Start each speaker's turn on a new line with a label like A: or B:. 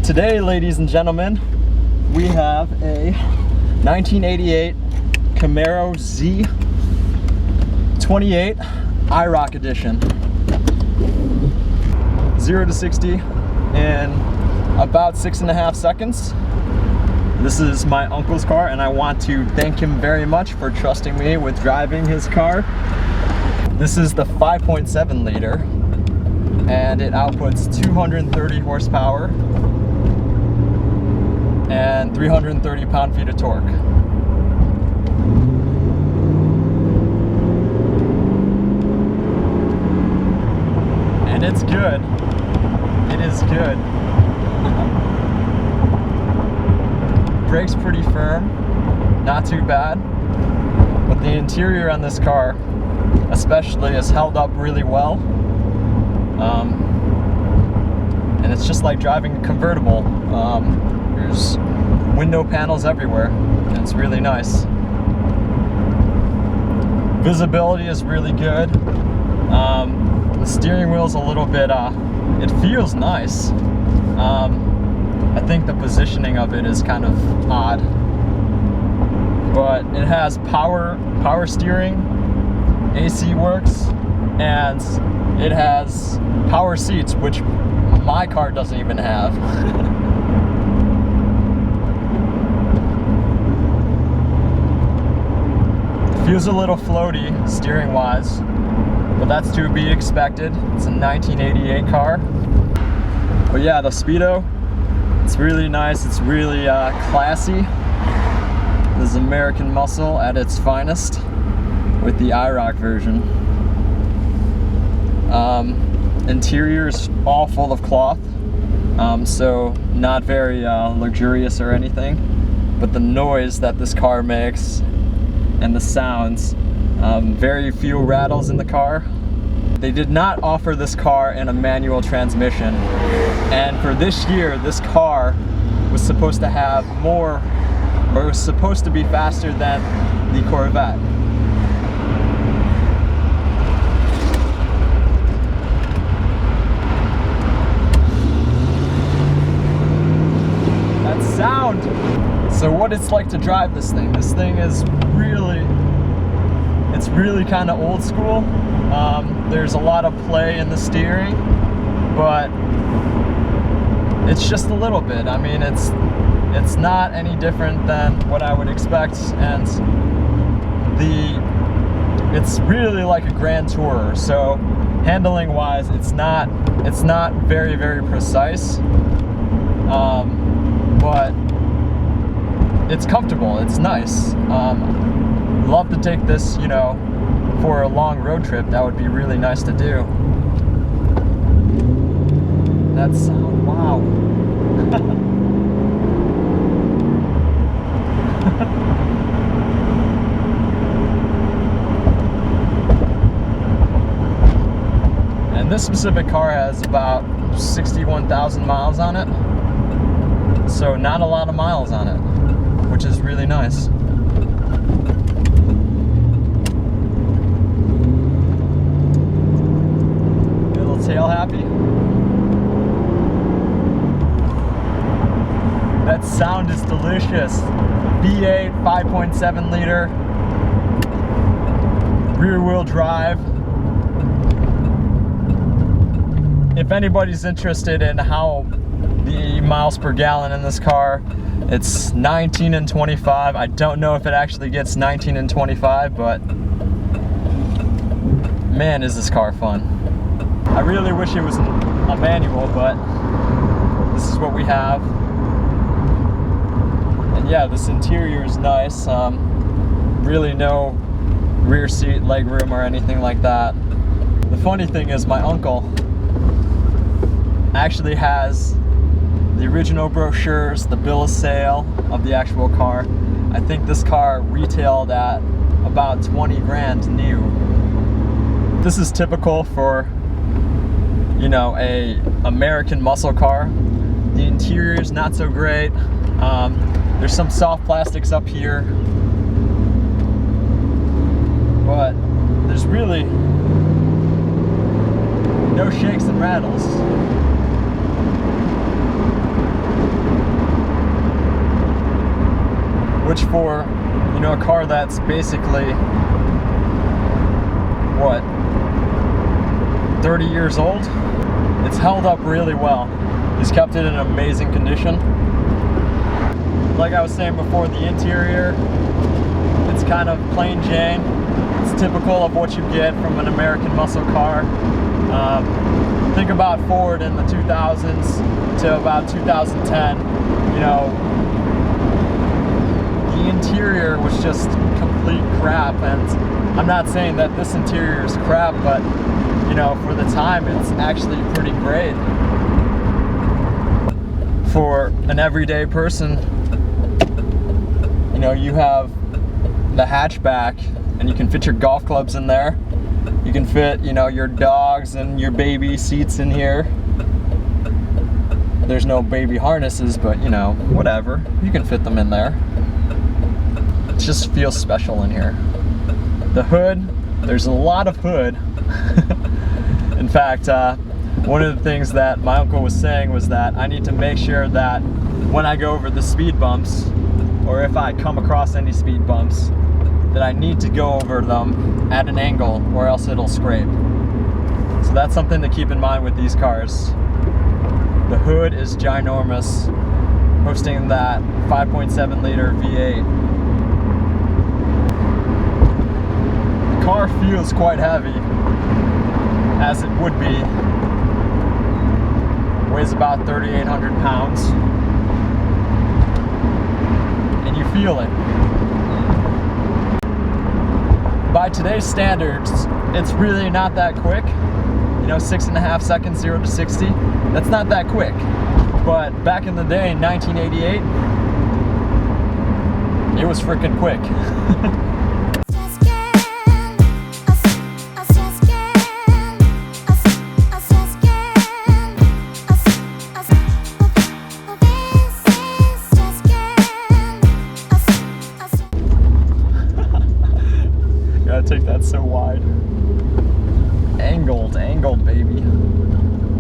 A: Today, ladies and gentlemen, we have a 1988 Camaro Z28 IROC edition. 0 to 60 in about 6.5 seconds. This is my uncle's car, and I want to thank him very much for trusting me with driving his car. This is the 5.7 liter, and it outputs 230 horsepower and 330 pound-feet of torque. And it's good. It is good. Brakes pretty firm, not too bad, but the interior on this car especially has held up really well. And it's just like driving a convertible. There's window panels everywhere, and it's really nice. Visibility is really good. The steering wheel's a little bit, it feels nice. I think the positioning of it is kind of odd, but it has power steering, AC works, and it has power seats, which my car doesn't even have. Feels a little floaty steering wise, but that's to be expected. It's a 1988 car. But yeah, the Speedo, it's really nice. It's really classy. This is American muscle at its finest with the IROC version. Interior is all full of cloth, so not very luxurious or anything, but the noise that this car makes and the sounds, very few rattles in the car. They did not offer this car in a manual transmission, and for this year this car was supposed to have more, or was supposed to be faster than the Corvette. That sound! So what it's like to drive this thing is really kind of old school. There's a lot of play in the steering, but it's just a little bit. I mean, it's not any different than what I would expect, and it's really like a Grand Tourer. So handling wise, it's not very precise, but it's comfortable. It's nice. Love to take this, you know, for a long road trip. That would be really nice to do. That sound, wow. And this specific car has about 61,000 miles on it. So not a lot of miles on it, which is really nice. Tail happy. That sound is delicious. V8, 5.7 liter, rear wheel drive. If anybody's interested in how the miles per gallon in this car, it's 19 and 25. I don't know if it actually gets 19 and 25, but man, is this car fun. I really wish it was a manual, but this is what we have. And yeah, this interior is nice. Really no rear seat leg room or anything like that. The funny thing is my uncle actually has the original brochures, the bill of sale of the actual car. I think this car retailed at about 20 grand new. This is typical for, you know, a American muscle car. The interior is not so great. There's some soft plastics up here, but there's really no shakes and rattles. which for, you know, a car that's basically, what, 30 years old, it's held up really well. He's kept it in amazing condition. Like I was saying before, the interior, it's kind of plain Jane. It's typical of what you get from an American muscle car. Think about Ford in the 2000s to about 2010. You know, the interior was just complete crap, and I'm not saying that this interior is crap, but you know, for the time, it's actually pretty great. For an everyday person, you know, you have the hatchback, and you can fit your golf clubs in there. You can fit, you know, your dogs and your baby seats in here. There's no baby harnesses, but you know, whatever. You can fit them in there. It just feels special in here. The hood, there's a lot of hood. In fact, one of the things that my uncle was saying was that I need to make sure that when I go over the speed bumps, or if I come across any speed bumps, that I need to go over them at an angle or else it'll scrape. So that's something to keep in mind with these cars. The hood is ginormous, hosting that 5.7 liter V8. The car feels quite heavy, as it would be. Weighs about 3,800 pounds. And you feel it. By today's standards, it's really not that quick. You know, 6.5 seconds, 0 to 60. That's not that quick. But back in the day, in 1988, it was freaking quick.